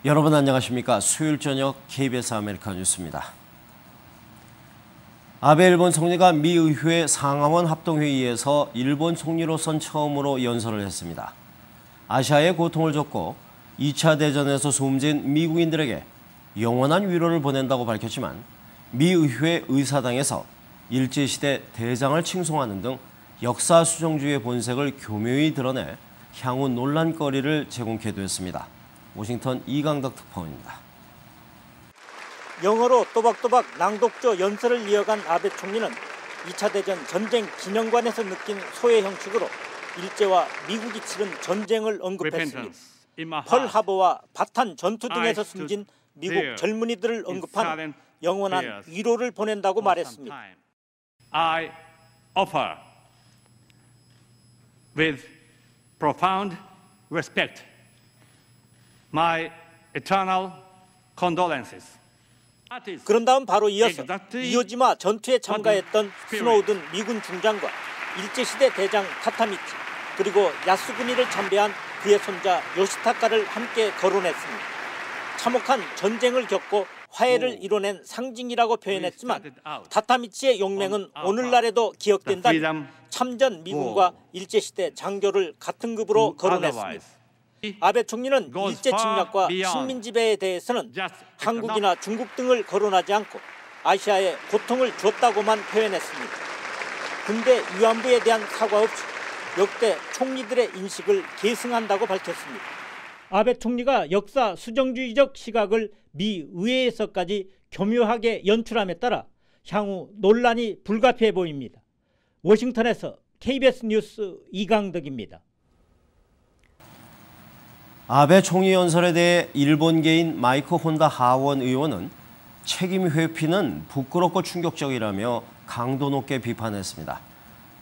여러분 안녕하십니까? 수요일 저녁 KBS 아메리카 뉴스입니다. 아베 일본 총리가 미 의회 상하원 합동회의에서 일본 총리로선 처음으로 연설을 했습니다. 아시아에 고통을 줬고 2차 대전에서 숨진 미국인들에게 영원한 위로를 보낸다고 밝혔지만 미 의회 의사당에서 일제시대 대장을 칭송하는 등 역사 수정주의의 본색을 교묘히 드러내 향후 논란거리를 제공하기도 했습니다. 워싱턴 이강덕 특파원입니다. 영어로 또박또박 낭독조 연설을 이어간 아베 총리는 2차 대전 전쟁 기념관에서 느낀 소외 형식으로 일제와 미국이 치른 전쟁을 언급했습니다. 펄하버와 바탄 전투 등에서 숨진 미국 젊은이들을 언급한 영원한 위로를 보낸다고 말했습니다. I offer with profound respect my eternal condolences. 그런 다음 바로 이어서 이오지마 전투에 참가했던 스노우든 미군 중장과 일제시대 대장 타타미치 그리고 야스쿠니를 참배한 그의 손자 요시타카를 함께 거론했습니다. 참혹한 전쟁을 겪고 화해를 이뤄낸 상징이라고 표현했지만 타타미치의 용맹은 오늘날에도 기억된다며 참전 미군과 일제시대 장교를 같은 급으로 거론했습니다. 아베 총리는 일제 침략과 식민 지배에 대해서는 한국이나 중국 등을 거론하지 않고 아시아에 고통을 줬다고만 표현했습니다. 군대 위안부에 대한 사과 없이 역대 총리들의 인식을 계승한다고 밝혔습니다. 아베 총리가 역사 수정주의적 시각을 미 의회에서까지 교묘하게 연출함에 따라 향후 논란이 불가피해 보입니다. 워싱턴에서 KBS 뉴스 이강덕입니다. 아베 총리 연설에 대해 일본계인 마이크 혼다 하원 의원은 책임 회피는 부끄럽고 충격적이라며 강도 높게 비판했습니다.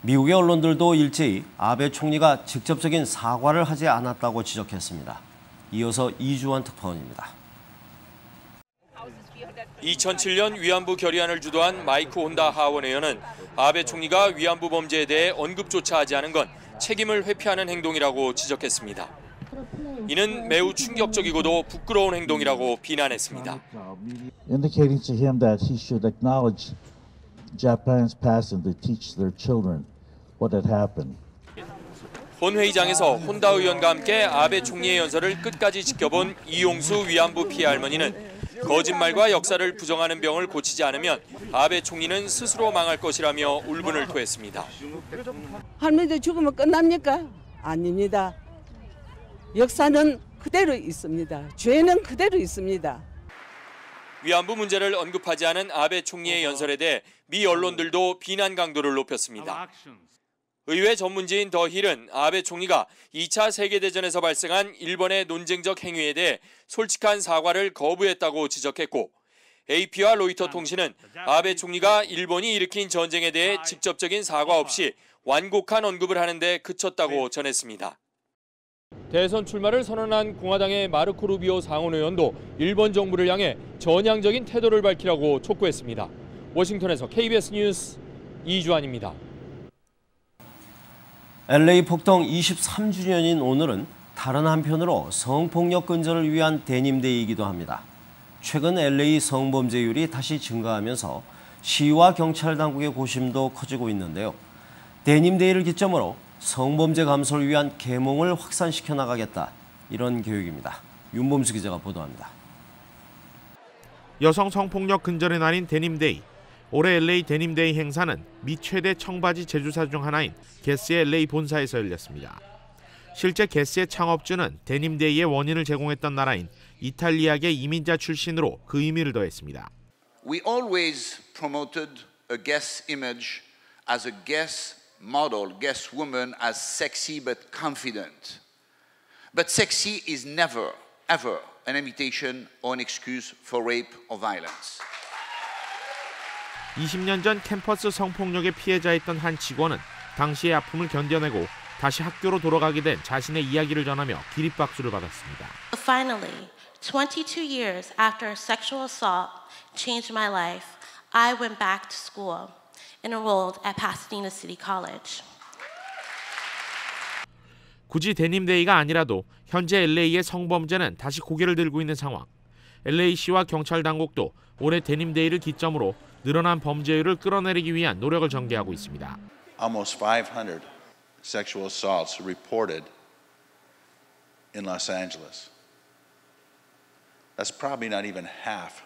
미국의 언론들도 일제히 아베 총리가 직접적인 사과를 하지 않았다고 지적했습니다. 이어서 이주환 특파원입니다. 2007년 위안부 결의안을 주도한 마이크 혼다 하원 의원은 아베 총리가 위안부 범죄에 대해 언급조차 하지 않은 건 책임을 회피하는 행동이라고 지적했습니다. 이는 매우 충격적이고도 부끄러운 행동이라고 비난했습니다. Indicating to him that he should acknowledge Japan's past and to teach their children what had happened. 본회의장에서 혼다 의원과 함께 아베 총리의 연설을 끝까지 지켜본 이용수 위안부 피해 할머니는 거짓말과 역사를 부정하는 병을 고치지 않으면 아베 총리는 스스로 망할 것이라며 울분을 토했습니다. 할머니들 죽으면 끝납니까? 아닙니다. 역사는 그대로 있습니다. 죄는 그대로 있습니다. 위안부 문제를 언급하지 않은 아베 총리의 연설에 대해 미 언론들도 비난 강도를 높였습니다. 의회 전문지인 더 힐은 아베 총리가 2차 세계대전에서 발생한 일본의 논쟁적 행위에 대해 솔직한 사과를 거부했다고 지적했고 AP와 로이터 통신은 아베 총리가 일본이 일으킨 전쟁에 대해 직접적인 사과 없이 완곡한 언급을 하는 데 그쳤다고 전했습니다. 대선 출마를 선언한 공화당의 마르코 루비오 상원의원도 일본 정부를 향해 전향적인 태도를 밝히라고 촉구했습니다. 워싱턴에서 KBS 뉴스 이주환입니다. LA 폭동 23주년인 오늘은 다른 한편으로 성폭력 근절을 위한 데님데이이기도 합니다. 최근 LA 성범죄율이 다시 증가하면서 시와 경찰 당국의 고심도 커지고 있는데요. 데님데이를 기점으로 성범죄 감소를 위한 계몽을 확산시켜 나가겠다. 이런 계획입니다. 윤범수 기자가 보도합니다. 여성 성폭력 근절의 날인 데님데이. 올해 LA 데님데이 행사는 미 최대 청바지 제조사 중 하나인 게스의 LA 본사에서 열렸습니다. 실제 게스의 창업주는 데님데이의 원인을 제공했던 나라인 이탈리아계 이민자 출신으로 그 의미를 더했습니다. We always promoted a Guess image as a Guess model, Guess woman as sexy but confident. But sexy is never, ever an imitation or an excuse for rape or violence. 20년 전 캠퍼스 성폭력의 피해자였던 한 직원은 당시의 아픔을 견뎌내고 다시 학교로 돌아가게 된 자신의 이야기를 전하며 기립박수를 받았습니다. Finally, 22 years after a sexual assault changed my life, I went back to school and enrolled at Pasadena City College. 굳이 데님데이가 아니라도 현재 LA의 성범죄는 다시 고개를 들고 있는 상황. LA시와 경찰 당국도 올해 데님데이를 기점으로 늘어난 범죄율을 끌어내리기 위한 노력을 전개하고 있습니다. Almost 500 sexual assaults reported in Los Angeles. That's probably not even half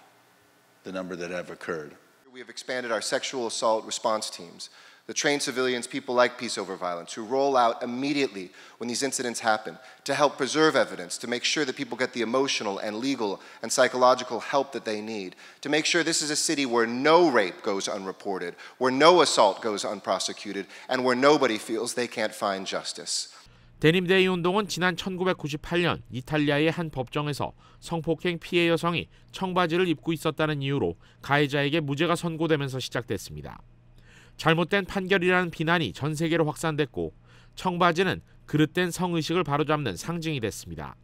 the number that have occurred. We have expanded our sexual assault response teams, the trained civilians, people like Peace Over Violence, who roll out immediately when these incidents happen to help preserve evidence, to make sure that people get the emotional and legal and psychological help that they need, to make sure this is a city where no rape goes unreported, where no assault goes unprosecuted, and where nobody feels they can't find justice. 데님데이 운동은 지난 1998년 이탈리아의 한 법정에서 성폭행 피해 여성이 청바지를 입고 있었다는 이유로 가해자에게 무죄가 선고되면서 시작됐습니다. 잘못된 판결이라는 비난이 전 세계로 확산됐고 청바지는 그릇된 성의식을 바로잡는 상징이 됐습니다.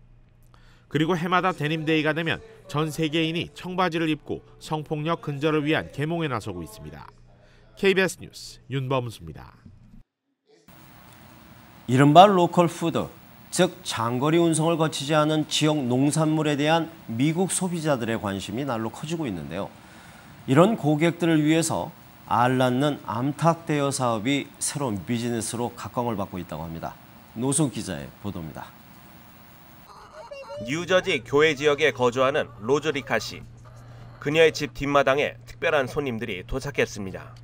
그리고 해마다 데님데이가 되면 전 세계인이 청바지를 입고 성폭력 근절을 위한 계몽에 나서고 있습니다. KBS 뉴스 윤범수입니다. 이른바 로컬 푸드, 즉 장거리 운송을 거치지 않은 지역 농산물에 대한 미국 소비자들의 관심이 날로 커지고 있는데요. 이런 고객들을 위해서 알 낳는 암탉 대여 사업이 새로운 비즈니스로 각광을 받고 있다고 합니다. 노숙 기자의 보도입니다. 뉴저지 교외 지역에 거주하는 로즈리카 씨. 그녀의 집 뒷마당에 특별한 손님들이 도착했습니다.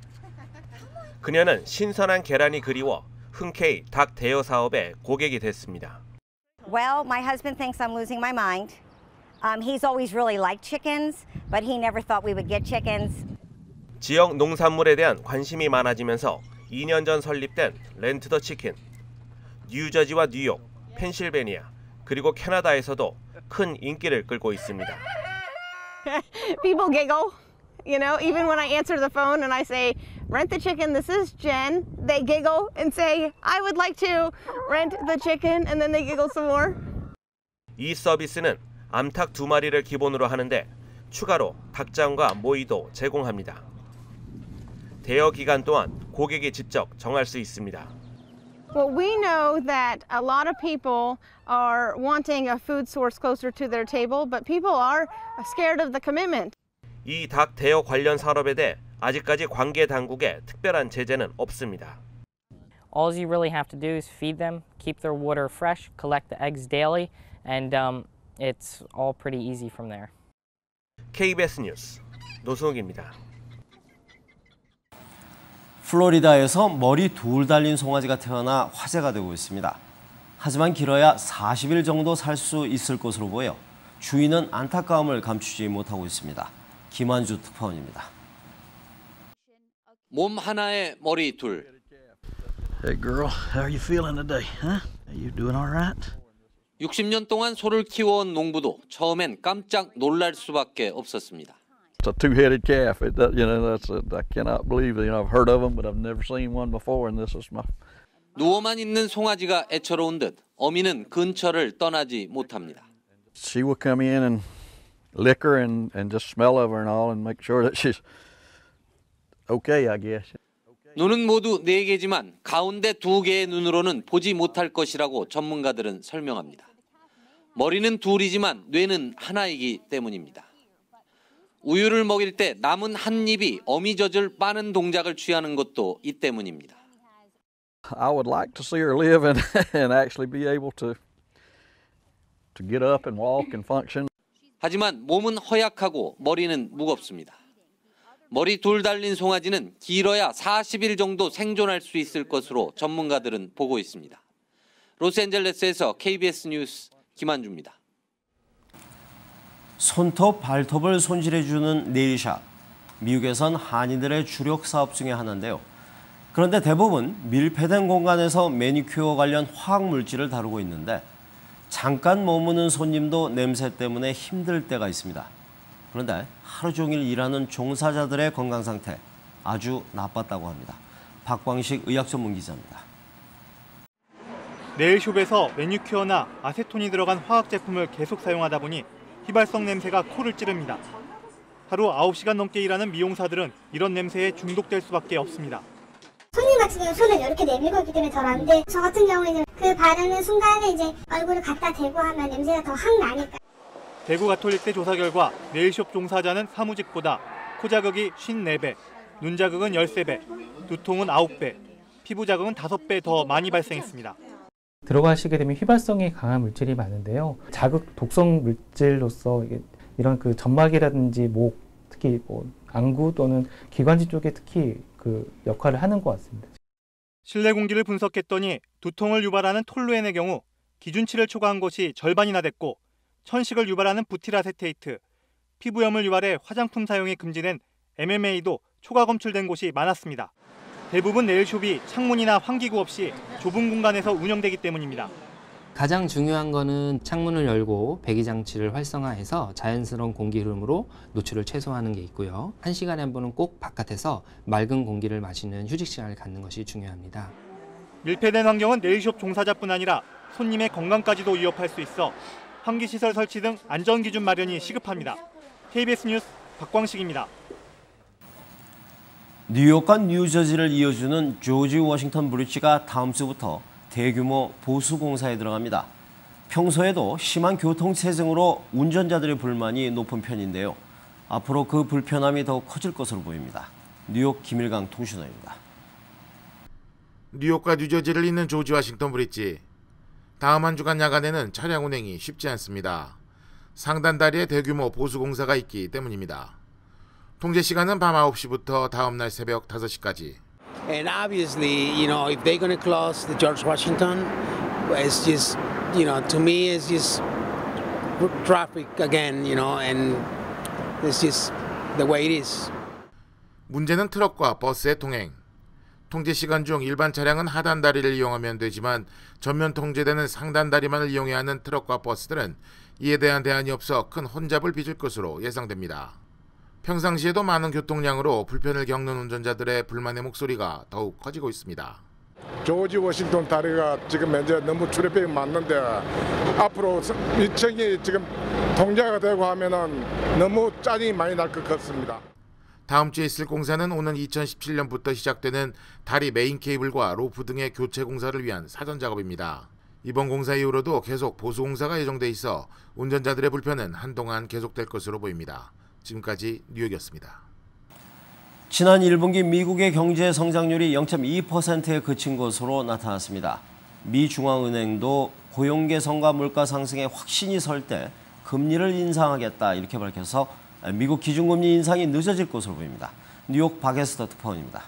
그녀는 신선한 계란이 그리워 흔쾌히 닭 대여 사업에 고객이 됐습니다. Well, my husband thinks I'm losing my mind. He's always really liked chickens, but he never thought we would get chickens. 지역 농산물에 대한 관심이 많아지면서 2년 전 설립된 렌트 더 치킨. 뉴저지와 뉴욕, 펜실베니아, 그리고 캐나다에서도 큰 인기를 끌고 있습니다. People giggle, you know, even when I answer the phone and I say, rent the chicken, this is Jen, they giggle and say, I would like to rent the chicken, and then they giggle some more. 이 서비스는 암탉 2마리를 기본으로 하는데 추가로 닭장과 모이도 제공합니다. 대여 기간 동안 고객이 직접 정할 수 있습니다. Well, we know that a lot of people are wanting a food source closer to their table, but people are scared of the commitment. 이 닭 대여 관련 산업에 대해 아직까지 관계 당국에 특별한 제재는 없습니다. All you really have to do is feed them, keep their water fresh, collect the eggs daily, and it's all pretty easy from there. KBS 뉴스 노승욱입니다. 플로리다에서 머리 둘 달린 송아지가 태어나 화제가 되고 있습니다. 하지만 길어야 40일 정도 살 수 있을 것으로 보여 주인은 안타까움을 감추지 못하고 있습니다. 김한주 특파원입니다. 몸 하나에 머리 둘. Hey girl, how are you feeling today? Huh? Are you doing all right? 60년 동안 소를 키워온 농부도 처음엔 깜짝 놀랄 수밖에 없었습니다. It's a two-headed calf. I cannot believe it. I've heard of them, but I've never seen one before, and this is my. 누워만 있는 송아지가 애처로운 듯 어미는 근처를 떠나지 못합니다. She will come in and lick her and just smell of her and all, and make sure that she's okay, I guess. 눈은 모두 4개지만 가운데 2개의 눈으로는 보지 못할 것이라고 전문가들은 설명합니다. 머리는 둘이지만 뇌는 하나이기 때문입니다. 우유를 먹일 때 남은 한 입이 어미젖을 빠는 동작을 취하는 것도 이 때문입니다. I would like to see her live and actually be able to get up and walk and function. 하지만 몸은 허약하고 머리는 무겁습니다. 머리 둘 달린 송아지는 길어야 40일 정도 생존할 수 있을 것으로 전문가들은 보고 있습니다. 로스앤젤레스에서 KBS 뉴스 김한주입니다. 손톱, 발톱을 손질해주는 네일샵. 미국에선 한인들의 주력 사업 중에 하나인데요. 그런데 대부분 밀폐된 공간에서 매니큐어 관련 화학물질을 다루고 있는데 잠깐 머무는 손님도 냄새 때문에 힘들 때가 있습니다. 그런데 하루 종일 일하는 종사자들의 건강 상태 아주 나빴다고 합니다. 박광식 의학 전문 기자입니다. 네일숍에서 매니큐어나 아세톤이 들어간 화학 제품을 계속 사용하다 보니 휘발성 냄새가 코를 찌릅니다. 하루 9시간 넘게 일하는 미용사들은 이런 냄새에 중독될 수밖에 없습니다. 손님 같은 경우는 손을 이렇게 내밀고 있기 때문에 잘 안 돼. 저 같은 경우에는 그 바르는 순간에 이제 얼굴을 갖다 대고 하면 냄새가 더 확 나니까. 대구 가톨릭대 조사 결과 네일숍 종사자는 사무직보다 코 자극이 54배, 눈 자극은 13배, 두통은 9배, 피부 자극은 5배 더 많이 발생했습니다. 들어가시게 되면 휘발성이 강한 물질이 많은데요. 자극 독성 물질로서 이런 그 점막이라든지 목, 특히 뭐 안구 또는 기관지 쪽에 특히 그 역할을 하는 것 같습니다. 실내 공기를 분석했더니 두통을 유발하는 톨루엔의 경우 기준치를 초과한 것이 절반이나 됐고 천식을 유발하는 부티라세테이트, 피부염을 유발해 화장품 사용이 금지된 MMA도 초과 검출된 곳이 많았습니다. 대부분 네일숍이 창문이나 환기구 없이 좁은 공간에서 운영되기 때문입니다. 가장 중요한 거는 창문을 열고 배기장치를 활성화해서 자연스러운 공기 흐름으로 노출을 최소화하는 게 있고요. 1시간에 한 번은 꼭 바깥에서 맑은 공기를 마시는 휴식 시간을 갖는 것이 중요합니다. 밀폐된 환경은 네일숍 종사자뿐 아니라 손님의 건강까지도 위협할 수 있어 환기시설 설치 등 안전기준 마련이 시급합니다. KBS 뉴스 박광식입니다. 뉴욕과 뉴저지를 이어주는 조지 워싱턴 브리지가 다음 주부터 대규모 보수 공사에 들어갑니다. 평소에도 심한 교통체증으로 운전자들의 불만이 높은 편인데요. 앞으로 그 불편함이 더욱 커질 것으로 보입니다. 뉴욕 김일강 통신원입니다. 뉴욕과 뉴저지를 잇는 조지 워싱턴 브리지. 다음 한 주간 야간에는 차량 운행이 쉽지 않습니다. 상단 다리에 대규모 보수 공사가 있기 때문입니다. 통제 시간은 밤 9시부터 다음 날 새벽 5시까지. And obviously, if they're going to close the George Washington, it's just, to me, it's just traffic again, and it's just the way it is. 문제는 트럭과 버스의 통행. 통제 시간 중 일반 차량은 하단 다리를 이용하면 되지만 전면 통제되는 상단 다리만을 이용해야 하는 트럭과 버스들은 이에 대한 대안이 없어 큰 혼잡을 빚을 것으로 예상됩니다. 평상시에도 많은 교통량으로 불편을 겪는 운전자들의 불만의 목소리가 더욱 커지고 있습니다. 조지 워싱턴 다리가 지금 현재 너무 트래픽이 많는데 앞으로 2층이 지금 통제가 되고 하면은 너무 짜증이 많이 날 것 같습니다. 다음 주에 있을 공사는 오는 2017년부터 시작되는 다리 메인 케이블과 로프 등의 교체 공사를 위한 사전 작업입니다. 이번 공사 이후로도 계속 보수 공사가 예정돼 있어 운전자들의 불편은 한동안 계속될 것으로 보입니다. 지금까지 뉴욕이었습니다. 지난 1분기 미국의 경제 성장률이 0.2%에 그친 것으로 나타났습니다. 미 중앙은행도 고용 개선과 물가 상승에 확신이 설 때 금리를 인상하겠다 이렇게 밝혀서 미국 기준금리 인상이 늦어질 것으로 보입니다. 뉴욕 박에스터 특파원입니다.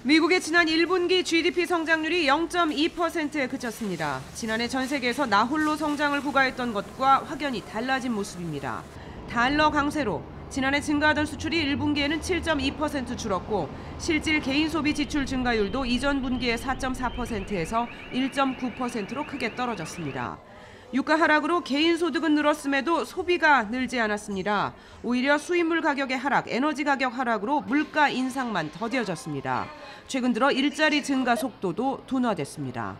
미국의 지난 1분기 GDP 성장률이 0.2%에 그쳤습니다. 지난해 전 세계에서 나홀로 성장을 구가했던 것과 확연히 달라진 모습입니다. 달러 강세로 지난해 증가하던 수출이 1분기에는 7.2% 줄었고 실질 개인 소비 지출 증가율도 이전 분기의 4.4%에서 1.9%로 크게 떨어졌습니다. 유가 하락으로 개인 소득은 늘었음에도 소비가 늘지 않았습니다. 오히려 수입물 가격의 하락, 에너지 가격 하락으로 물가 인상만 더뎌졌습니다. 최근 들어 일자리 증가 속도도 둔화됐습니다.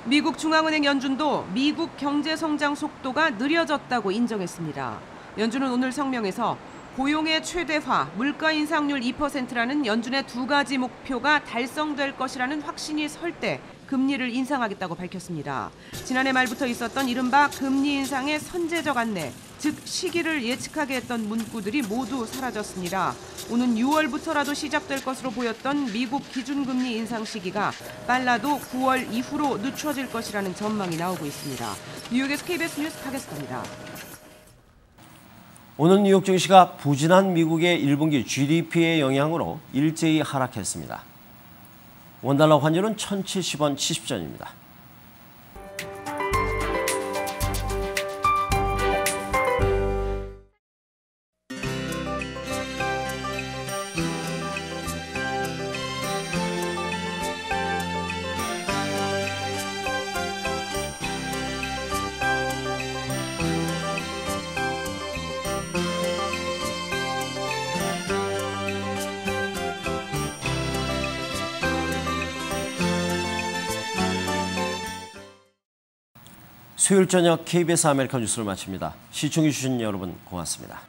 미국 중앙은행 연준도 미국 경제 성장 속도가 느려졌다고 인정했습니다. 연준은 오늘 성명에서 고용의 최대화, 물가 인상률 2%라는 연준의 두 가지 목표가 달성될 것이라는 확신이 설 때 금리를 인상하겠다고 밝혔습니다. 지난해 말부터 있었던 이른바 금리 인상의 선제적 안내, 즉 시기를 예측하게 했던 문구들이 모두 사라졌습니다. 오는 6월부터라도 시작될 것으로 보였던 미국 기준금리 인상 시기가 빨라도 9월 이후로 늦춰질 것이라는 전망이 나오고 있습니다. 뉴욕에서 KBS 뉴스 박에스터입니다. 오늘 뉴욕 증시가 부진한 미국의 1분기 GDP의 영향으로 일제히 하락했습니다. 원달러 환율은 1,070원 70전입니다. 수요일 저녁 KBS 아메리카 뉴스를 마칩니다. 시청해주신 여러분 고맙습니다.